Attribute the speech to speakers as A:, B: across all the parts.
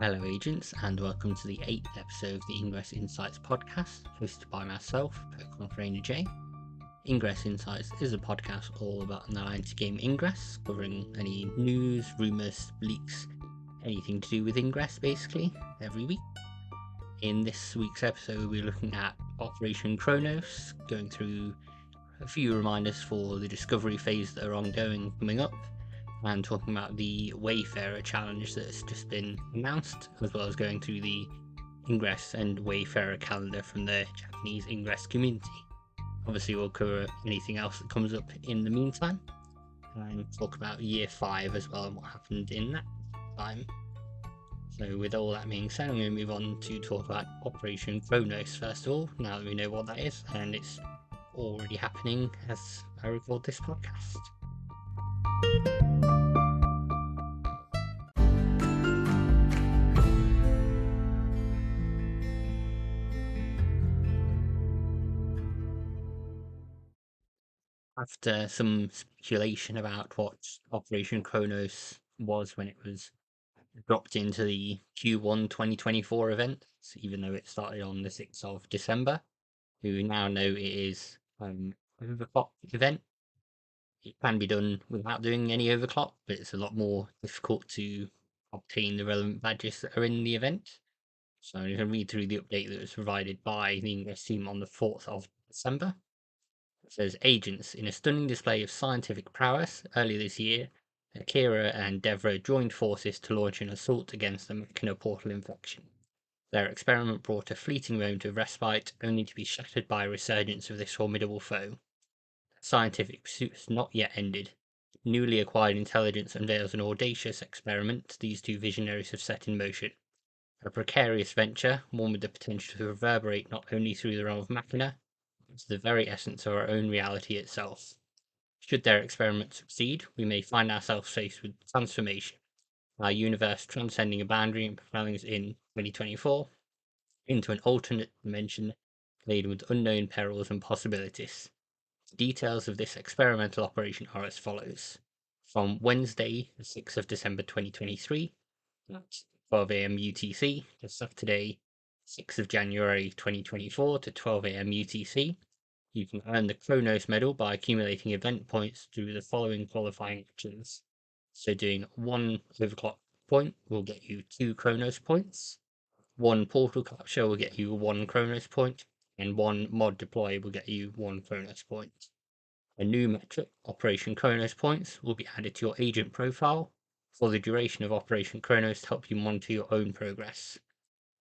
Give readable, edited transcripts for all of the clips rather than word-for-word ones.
A: Hello, agents, and welcome to the 8th episode of the Ingress Insights podcast, hosted by myself, PkmnTrainerJ. Ingress Insights is a podcast all about the anti-game Ingress, covering any news, rumours, leaks, anything to do with Ingress, basically, every week. In this week's episode, we're looking at Operation Chronos, going through a few reminders for the discovery phase that are ongoing coming up, and talking about the Wayfarer challenge that's just been announced, as well as going through the Ingress and Wayfarer calendar from the Japanese Ingress community. Obviously, we'll cover anything else that comes up in the meantime, and talk about Year 5 as well and what happened in that time. So with all that being said, I'm going to move on to talk about Operation Chronos first of all, now that we know what that is, and it's already happening as I record this podcast. After some speculation about what Operation Chronos was when it was dropped into the Q1 2024 event, even though it started on the 6th of December, we now know it is an overclock event. It can be done without doing any overclock, but it's a lot more difficult to obtain the relevant badges that are in the event. So I'm going to read through the update that was provided by the Ingress team on the 4th of December. It says, agents, in a stunning display of scientific prowess, earlier this year, Akira and Devra joined forces to launch an assault against the Machina portal infection. Their experiment brought a fleeting moment of respite, only to be shattered by a resurgence of this formidable foe. Scientific pursuits not yet ended. Newly acquired intelligence unveils an audacious experiment these two visionaries have set in motion. A precarious venture, one with the potential to reverberate not only through the realm of Machina, but to the very essence of our own reality itself. Should their experiment succeed, we may find ourselves faced with transformation, our universe transcending a boundary and propelling us in 2024 into an alternate dimension laden with unknown perils and possibilities. The details of this experimental operation are as follows. From Wednesday, the 6th of December 2023, at 12 a.m. UTC, to Saturday, 6th of January 2024 to 12 a.m. UTC, you can earn the Chronos medal by accumulating event points through the following qualifying actions. So doing one overclock point will get you 2 Chronos points, one portal capture will get you 1 Chronos point, and one mod deploy will get you 1 Chronos point. A new metric, Operation Chronos points, will be added to your agent profile for the duration of Operation Chronos to help you monitor your own progress.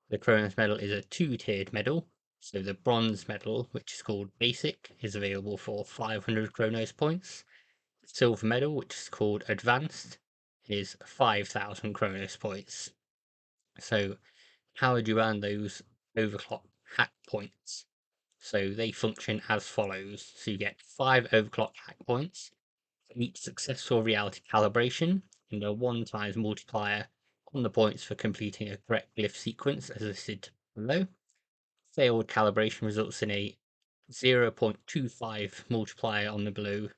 A: The Chronos medal is a 2-tiered medal, so the bronze medal, which is called Basic, is available for 500 Chronos points. The silver medal, which is called Advanced, is 5,000 Chronos points. So how would you earn those overclock hack points? So they function as follows. So you get 5 overclock hack points for each successful reality calibration, and a 1 times multiplier on the points for completing a correct glyph sequence as listed below. Failed calibration results in a 0.25 multiplier on the below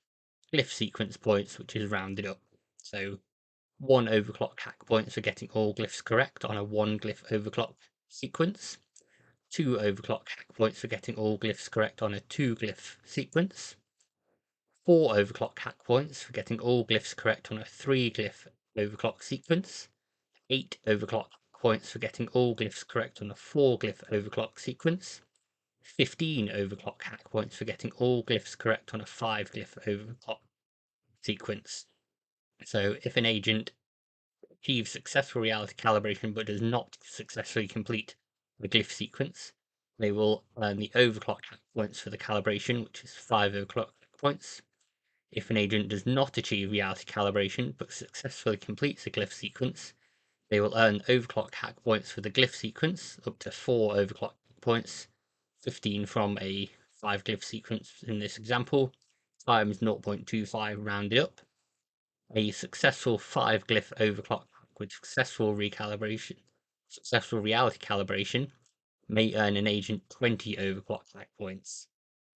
A: glyph sequence points, which is rounded up. So 1 overclock hack points for getting all glyphs correct on a 1 glyph overclock sequence. 2 overclock hack points for getting all glyphs correct on a 2 glyph sequence. 4 overclock hack points for getting all glyphs correct on a 3 glyph overclock sequence. 8 overclock points for getting all glyphs correct on a 4 glyph overclock sequence. 15 overclock hack points for getting all glyphs correct on a 5 glyph overclock sequence. So if an agent achieves successful reality calibration but does not successfully complete the glyph sequence, they will earn the overclock hack points for the calibration, which is 5 overclock points. If an agent does not achieve reality calibration but successfully completes the glyph sequence, they will earn overclock hack points for the glyph sequence, up to 4 overclock points, 15 from a 5 glyph sequence in this example, times 0.25 rounded up. A successful 5 glyph overclock with successful reality calibration may earn an agent 20 overclock hack points.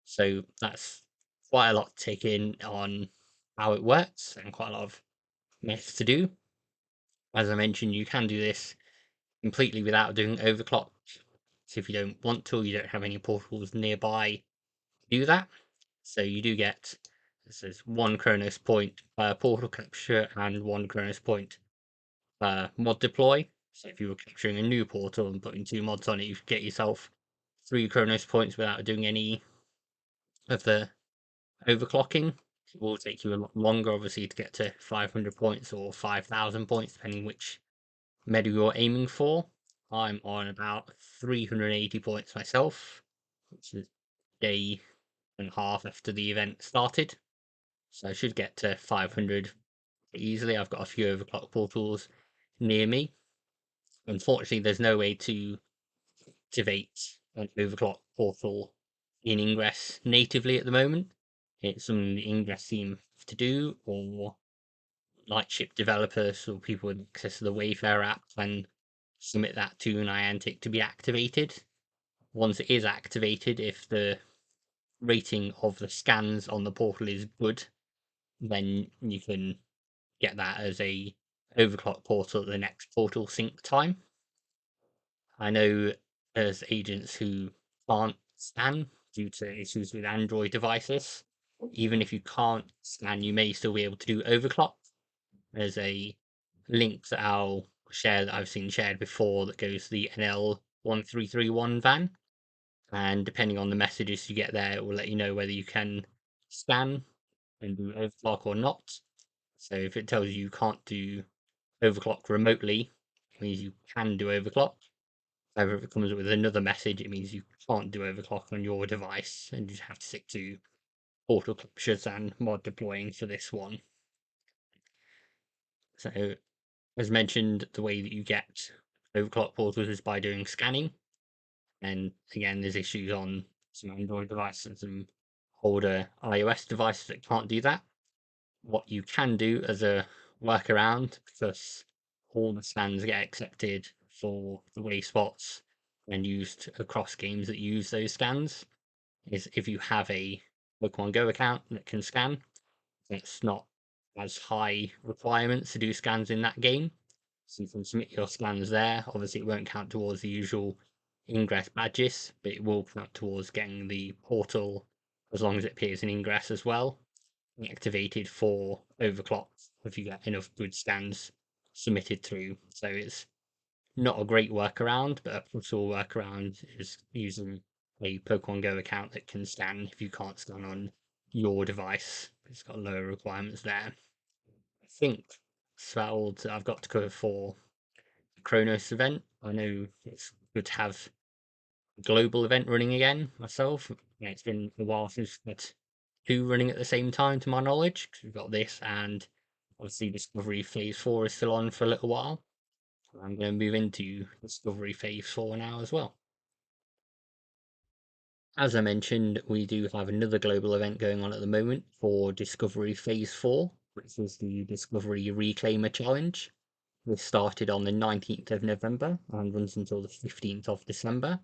A: So that's quite a lot to take in on how it works and quite a lot of math to do. As I mentioned, you can do this completely without doing overclock. So if you don't want to, you don't have any portals nearby, do that. So you do get, this is 1 Chronos point per portal capture and 1 Chronos point per mod deploy. So if you were capturing a new portal and putting 2 mods on it, you could get yourself 3 Chronos points without doing any of the overclocking. It will take you a lot longer, obviously, to get to 500 points or 5,000 points, depending which medal you're aiming for. I'm on about 380 points myself, which is a day and a half after the event started. So I should get to 500 easily. I've got a few overclock portals near me. Unfortunately, there's no way to activate an overclock portal in Ingress natively at the moment. It's something the Ingress team have to do, or Lightship developers or people with access to the Wayfair app can submit that to Niantic to be activated. Once it is activated, if the rating of the scans on the portal is good, then you can get that as a overclock portal at the next portal sync time. I know there's agents who can't scan due to issues with Android devices. Even if you can't scan, you may still be able to do overclock. There's a link that I'll share that I've seen shared before that goes to the NL1331 van. And depending on the messages you get there, it will let you know whether you can scan and do overclock or not. So if it tells you can't do overclock remotely, it means you can do overclock. However, if it comes with another message, it means you can't do overclock on your device and you have to stick to portal captures and mod deploying for this one. So, as mentioned, the way that you get overclock portals is by doing scanning. And again, there's issues on some Android devices and some older iOS devices that can't do that. What you can do as a workaround, because all the scans get accepted for the way spots and used across games that use those scans, is if you have a Pokemon Go account that can scan, it's not as high requirements to do scans in that game. So you can submit your scans there. Obviously, it won't count towards the usual Ingress badges, but it will count towards getting the portal as long as it appears in Ingress as well, activated for overclock if you get enough good scans submitted through. So it's not a great workaround, but a possible workaround is using a Pokemon Go account that can scan if you can't scan on your device. It's got lower requirements there. I think that's about all that I've got to cover for the Chronos event. I know it's good to have a global event running again myself. Yeah, it's been a while since we've had 2 running at the same time, to my knowledge, because we've got this and obviously Discovery Phase 4 is still on for a little while. I'm going to move into Discovery Phase 4 now as well. As I mentioned, we do have another global event going on at the moment for Discovery Phase 4, which is the Discovery Reclaimer Challenge. This started on the 19th of November and runs until the 15th of December.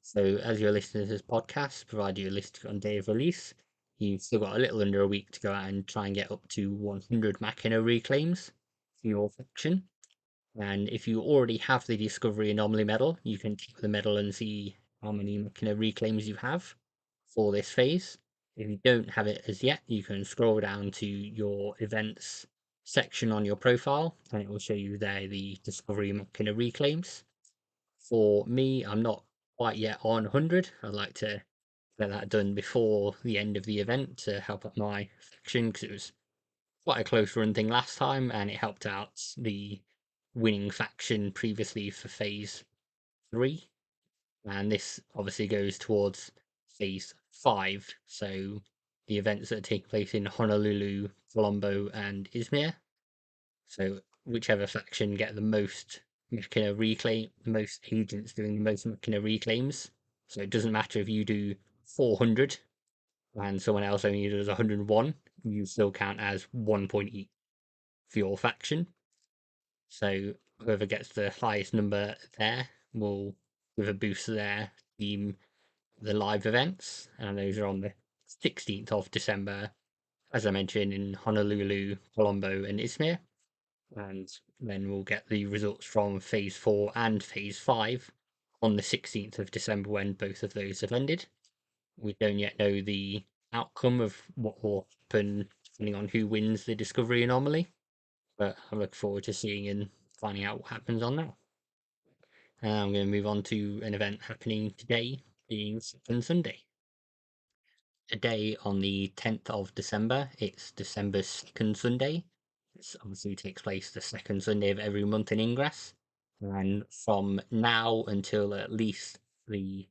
A: So, as you're listening to this podcast, provided you're listening on day of release, you've still got a little under a week to go out and try and get up to 100 Machina reclaims for your faction. And if you already have the Discovery Anomaly medal, you can take the medal and see how many Machina reclaims you have for this phase. If you don't have it as yet, you can scroll down to your events section on your profile and it will show you there the Discovery Machina reclaims. For me, I'm not quite yet on 100. I'd like to get that done before the end of the event to help out my faction because it was quite a close run thing last time and it helped out the winning faction previously for phase 3. And this obviously goes towards phase 5. So the events that take place in Honolulu, Colombo, and Izmir. So whichever faction get the most Machina reclaim, the most agents doing the most Machina reclaims. So it doesn't matter if you do 400 and someone else only does 101, you still count as 1 point each for your faction. So whoever gets the highest number there will give a boost to their team the live events, and those are on the 16th of December, as I mentioned, in Honolulu, Colombo, and Izmir. and then we'll get the results from Phase 4 and Phase 5 on the 16th of December when both of those have ended. We don't yet know the outcome of what will happen depending on who wins the Discovery Anomaly, but I look forward to seeing and finding out what happens on that. I'm going to move on to an event happening today, being Second Sunday. Today on the 10th of December, it's December's second Sunday. This obviously takes place the second Sunday of every month in Ingress. And from now until at least the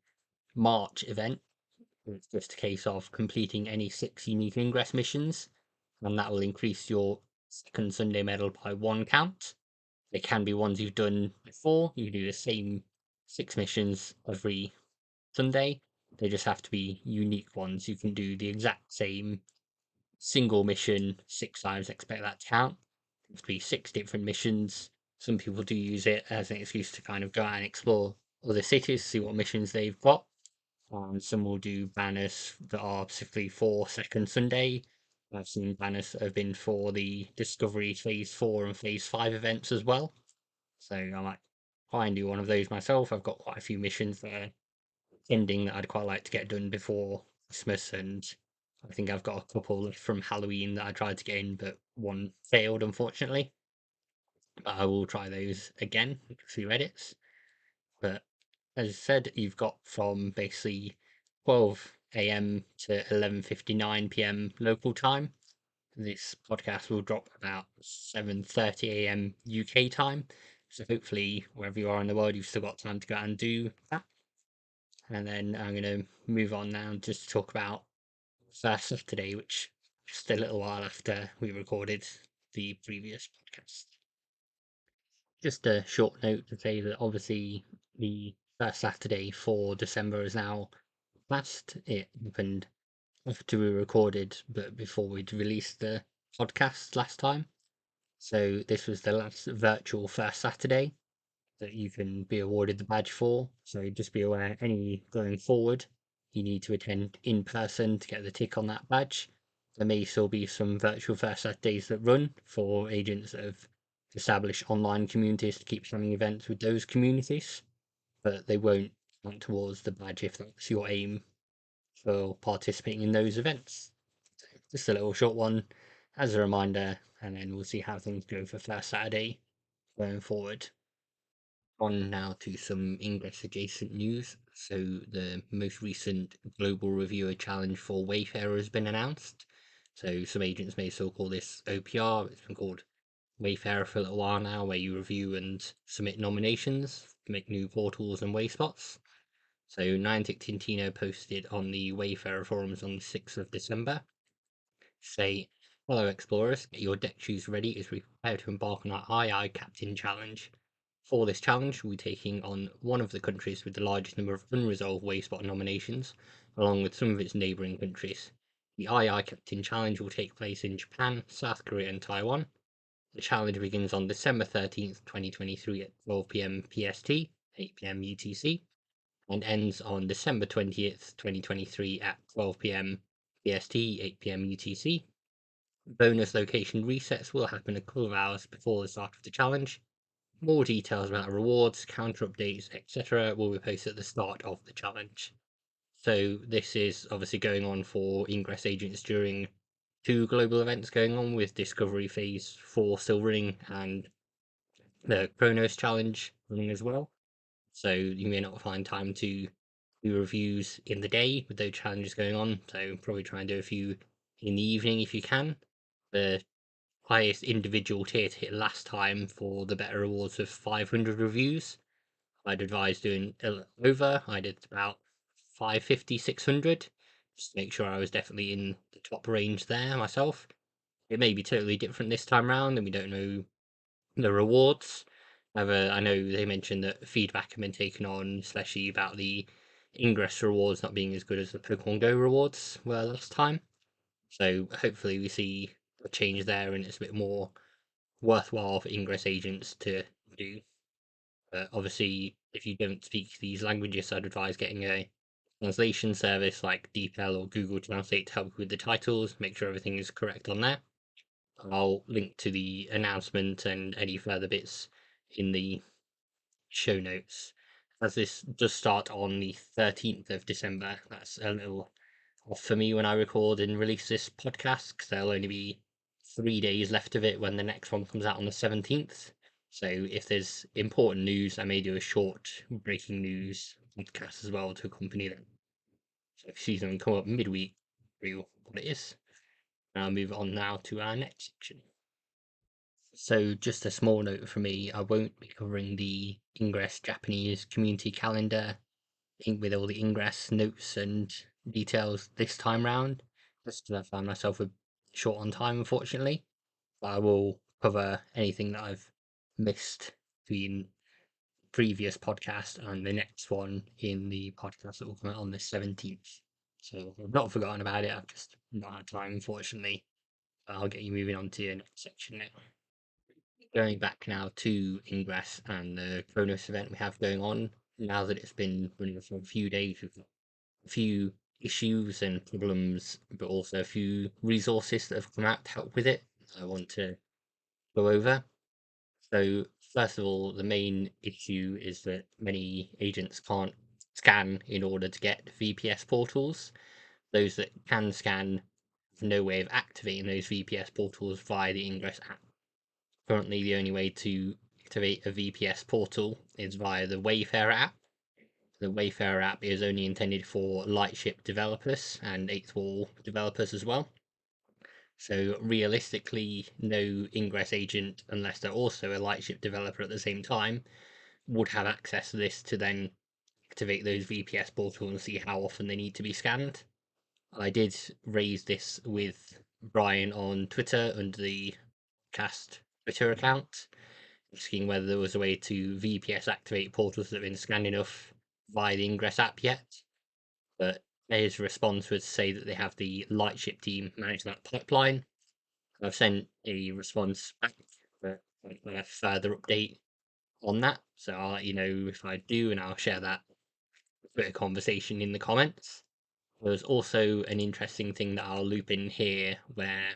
A: March event, it's just a case of completing any 6 unique Ingress missions, and that will increase your second Sunday medal by 1 count. They can be ones you've done before. You can do the same 6 missions every Sunday. They just have to be unique ones. You can do the exact same single mission 6 times, expect that to count. It has to be 6 different missions. Some people do use it as an excuse to kind of go out and explore other cities, see what missions they've got. Some will do banners that are specifically for Second Sunday. I've seen banners that have been for the Discovery Phase 4 and Phase 5 events as well. So I might try and do one of those myself. I've got quite a few missions there ending that I'd quite like to get done before Christmas, and I think I've got a couple from Halloween that I tried to get in, but one failed, unfortunately. But I will try those again, a few edits. But as I said, you've got from basically 12 a.m. to 11:59 p.m. local time. This podcast will drop about 7:30 a.m. UK time. So hopefully, wherever you are in the world, you've still got time to go out and do that. And then I'm going to move on now just to talk about first Saturday, which just a little while after we recorded the previous podcast. Just a short note to say that obviously the first Saturday for December is now past. It happened after we recorded, but before we'd released the podcast last time. So this was the last virtual first Saturday that you can be awarded the badge for. So just be aware, any going forward, you need to attend in person to get the tick on that badge. There may still be some virtual first Saturdays that run for agents that have established online communities to keep running events with those communities, but they won't count towards the badge if that's your aim for participating in those events. Just a little short one as a reminder, and then we'll see how things go for first Saturday going forward. On now to some Ingress adjacent news. So the most recent global reviewer challenge for Wayfarer has been announced. So some agents may still call this OPR. It's been called Wayfarer for a little while now, where you review and submit nominations to make new portals and wayspots. So Niantic Tintino posted on the Wayfarer forums on the 6th of December. Say, hello explorers, get your deck shoes ready as we prepare to embark on our II Captain Challenge. For this challenge, we'll be taking on one of the countries with the largest number of unresolved Wayspot nominations, along with some of its neighbouring countries. The II Captain Challenge will take place in Japan, South Korea and Taiwan. The challenge begins on December 13th, 2023 at 12 p.m. PST, 8 p.m. UTC, and ends on December 20th, 2023 at 12 p.m. PST, 8 p.m. UTC. Bonus location resets will happen a couple of hours before the start of the challenge. More details about rewards, counter updates, etc. will be posted at the start of the challenge. So this is obviously going on for Ingress agents during 2 global events going on, with Discovery Phase 4 still running and the Chronos Challenge running as well. So you may not find time to do reviews in the day with those challenges going on. So probably try and do a few in the evening if you can. The highest individual tier to hit last time for the better rewards of 500 reviews. I'd advise doing over. I did about 550, 600, just to make sure I was definitely in the top range there myself. It may be totally different this time round, and we don't know the rewards. However, I know they mentioned that feedback had been taken on, especially about the Ingress rewards not being as good as the Pokemon Go rewards were last time. So hopefully we see a change there, and it's a bit more worthwhile for Ingress agents to do. Obviously, if you don't speak these languages, I'd advise getting a translation service like DeepL or Google Translate to help with the titles, make sure everything is correct on there. I'll link to the announcement and any further bits in the show notes. As this does start on the 13th of December, that's a little off for me when I record and release this podcast, because there'll only be 3 days left of it when the next one comes out on the 17th. So if there's important news, I may do a short breaking news podcast as well to accompany that. So if you see something come up midweek, real what it is. And I'll move on now to our next section. So just a small note for me, I won't be covering the Ingress Japanese community calendar with all the Ingress notes and details this time round, just because I found myself a short on time, unfortunately. But I will cover anything that I've missed between previous podcast and the next one in the podcast that will come out on the 17th. So I've not forgotten about it, I've just not had time, unfortunately. But I'll get you moving on to your next section now. Going back now to Ingress and the Chronos event we have going on, now that it's been running for a few days, we've got a few issues and problems, but also a few resources that have come out to help with it I want to go over. So first of all, the main issue is that many agents can't scan in order to get VPS portals. Those that can scan have no way of activating those VPS portals via the Ingress app. Currently, the only way to activate a VPS portal is via the Wayfarer app. The Wayfarer app is only intended for Lightship developers and 8th Wall developers as well. So realistically, no Ingress agent, unless they're also a Lightship developer at the same time, would have access to this to then activate those VPS portals and see how often they need to be scanned. I did raise this with Brian on Twitter under the cast Twitter account, asking whether there was a way to VPS activate portals that have been scanned enough via the Ingress app yet. But his response was to say that they have the Lightship team manage that pipeline. I've sent a response back, but a further update on that. So I'll let you know if I do, and I'll share that bit of conversation in the comments. There's also an interesting thing that I'll loop in here where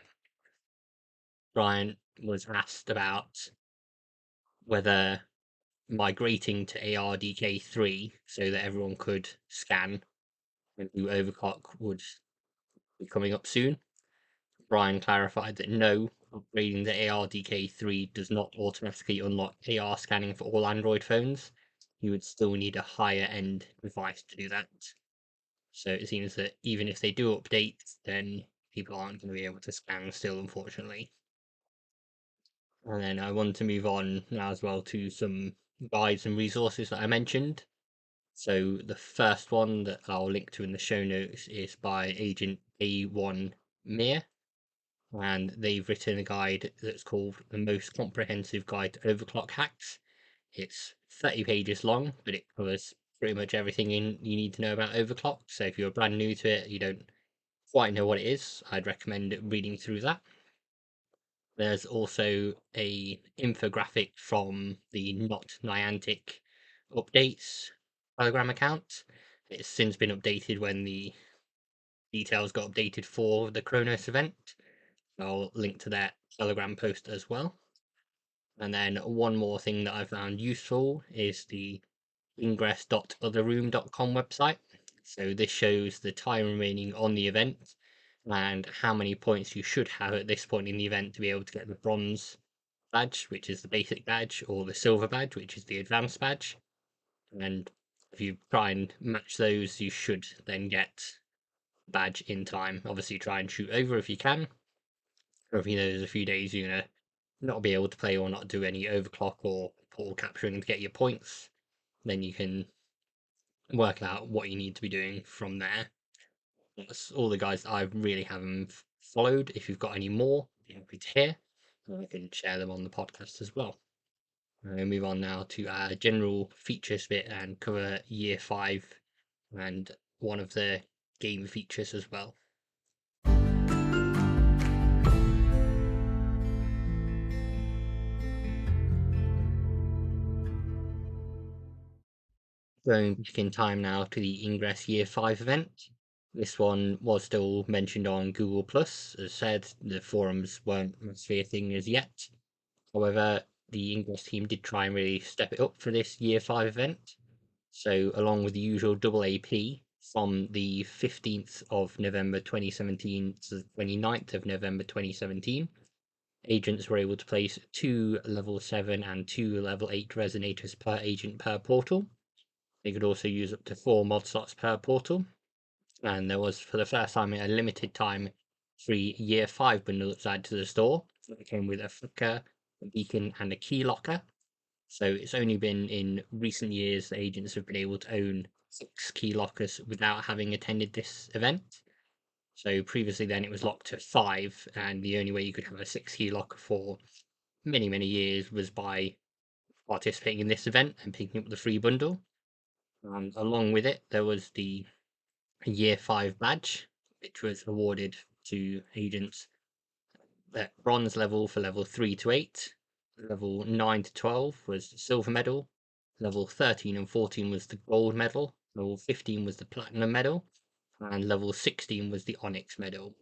A: Brian was asked about whether migrating to ARDK3 so that everyone could scan and do overclock would be coming up soon. Brian clarified that no, upgrading to ARDK3 does not automatically unlock AR scanning for all Android phones. You would still need a higher end device to do that. So it seems that even if they do update, then people aren't going to be able to scan still, unfortunately. And then I want to move on now as well to some guides and resources that I mentioned. So the first one that I'll link to in the show notes is by Agent A1 Mir, and they've written a guide that's called The Most Comprehensive Guide to Overclock Hacks. It's 30 pages long, but it covers pretty much everything you need to know about overclock. So if you're brand new to it, you don't quite know what it is, I'd recommend reading through that. There's also a infographic from the Not Niantic updates Telegram account. It's since been updated when the details got updated for the Chronos event. I'll link to that Telegram post as well. And then one more thing that I found useful is the ingress.otherroom.com website. So this shows the time remaining on the event and how many points you should have at this point in the event to be able to get the bronze badge, which is the basic badge, or the silver badge, which is the advanced badge. And if you try and match those, you should then get badge in time. Obviously, try and shoot over if you can, or if you know there's a few days you're gonna not be able to play or not do any overclock or portal capturing to get your points, then you can work out what you need to be doing from there. That's all the guys that I really haven't followed. If you've got any more, be happy to hear. I can share them on the podcast as well. We'll move on now to our general features bit and cover year 5 and one of the game features as well. Going back in time now to the Ingress Year 5 event. This one was still mentioned on Google Plus. As said, the forums weren't mostly a thing as yet. However, the Ingress team did try and really step it up for this Year 5 event. So, along with the usual double AP, from the 15th of November 2017 to the 29th of November 2017, agents were able to place 2 level 7 and 2 level 8 resonators per agent per portal. They could also use up to 4 mod slots per portal. And there was, for the first time, a limited time free Year 5 bundle that's added to the store. It came with a flicker, a beacon, and a key locker. So it's only been in recent years that agents have been able to own 6 key lockers without having attended this event. So previously then it was locked to 5, and the only way you could have a 6 key locker for many, many years was by participating in this event and picking up the free bundle. And along with it, there was the Year 5 badge, which was awarded to agents at bronze level for level 3 to 8. Level 9 to 12 was the silver medal. Level 13 and 14 was the gold medal. Level 15 was the platinum medal. And level 16 was the onyx medal.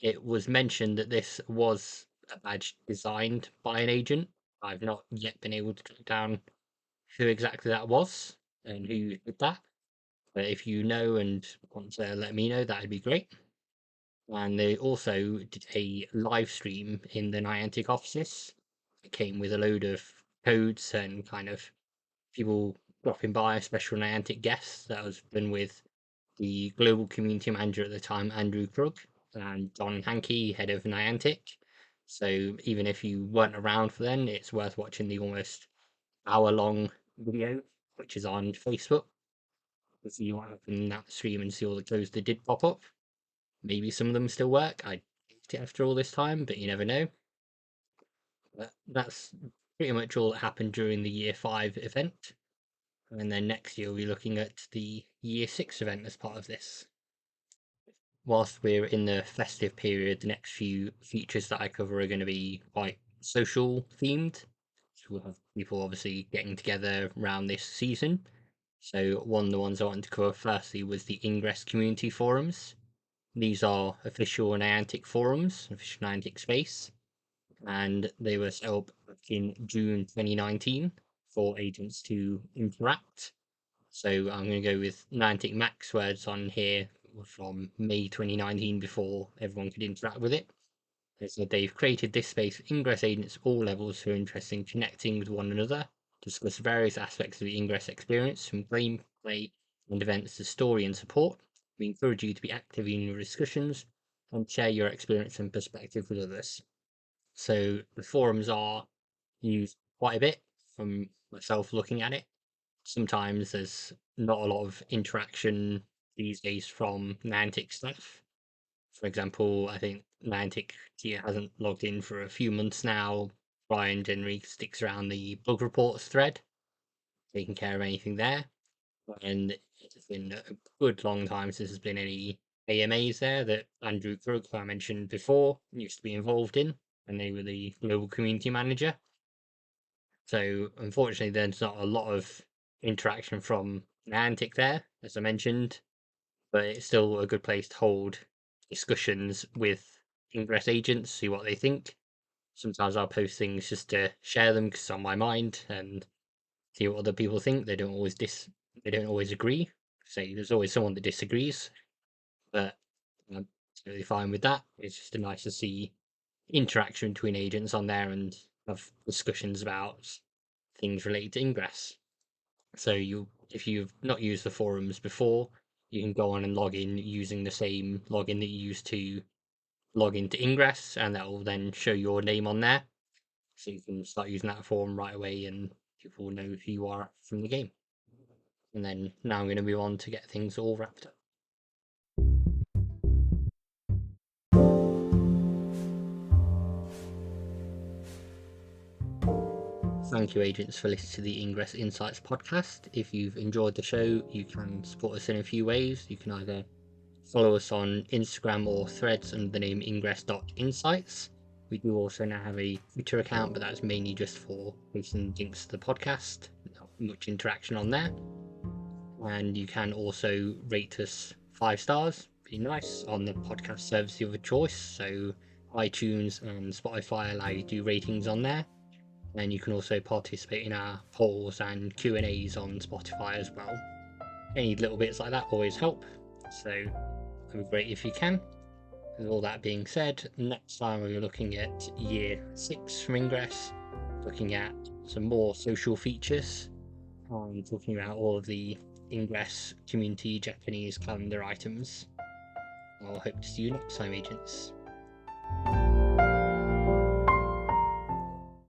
A: It was mentioned that this was a badge designed by an agent. I've not yet been able to track down who exactly that was and who did that. But if you know and want to let me know, that'd be great. And they also did a live stream in the Niantic offices. It came with a load of codes and kind of people dropping by, special Niantic guests. That was done with the global community manager at the time, Andrew Krug, and Don Hankey, head of Niantic. So even if you weren't around for then, it's worth watching the almost hour-long video, which is on Facebook. If you want to open that stream and see all the codes that did pop up. Maybe some of them still work. I doubt it after all this time, but you never know. But that's pretty much all that happened during the Year 5 event. And then next year we'll be looking at the Year 6 event as part of this. Whilst we're in the festive period, the next few features that I cover are going to be quite social themed. So we'll have people obviously getting together around this season. So one of the ones I wanted to cover firstly was the Ingress community forums. These are official Niantic forums, official Niantic space, and they were set up in June 2019 for agents to interact. So I'm going to go with Niantic Max words on here from May 2019 before everyone could interact with it. So they've created this space for Ingress agents of all levels who are interested in connecting with one another, discuss various aspects of the Ingress experience, from gameplay and events to story and support. We encourage you to be active in your discussions and share your experience and perspective with others. So the forums are used quite a bit from myself looking at it. Sometimes there's not a lot of interaction these days from Niantic staff. For example, I think Niantic hasn't logged in for a few months now. Brian generally sticks around the bug reports thread, taking care of anything there. And it's been a good long time since there's been any AMAs there that Andrew Krug, who I mentioned before, used to be involved in, and they were the global community manager. So unfortunately, there's not a lot of interaction from Niantic there, as I mentioned, but it's still a good place to hold discussions with Ingress agents, see what they think. Sometimes I'll post things just to share them because it's on my mind and see what other people think. They don't always agree. Say there's always someone that disagrees, but I'm totally fine with that. It's just nice to see interaction between agents on there and have discussions about things related to Ingress. So if you've not used the forums before, you can go on and log in using the same login that you used to log into Ingress, and that will then show your name on there. So you can start using that forum right away, and people will know who you are from the game. And then now I'm going to move on to get things all wrapped up. Thank you, agents, for listening to the Ingress Insights podcast. If you've enjoyed the show, you can support us in a few ways. You can either follow us on Instagram or Threads under the name ingress.insights. We do also now have a Twitter account, but that's mainly just for posting links to the podcast. Not much interaction on there. And you can also rate us 5 stars absolutely nice on the podcast service of your choice. So iTunes and Spotify allow you to do ratings on there. And you can also participate in our polls and Q&As on Spotify as well. Any little bits like that always help. So it would be great if you can. With all that being said, next time we're looking at year 6 from Ingress, looking at some more social features and talking about all of the Ingress community Japanese calendar items. I'll hope to see you next time, agents.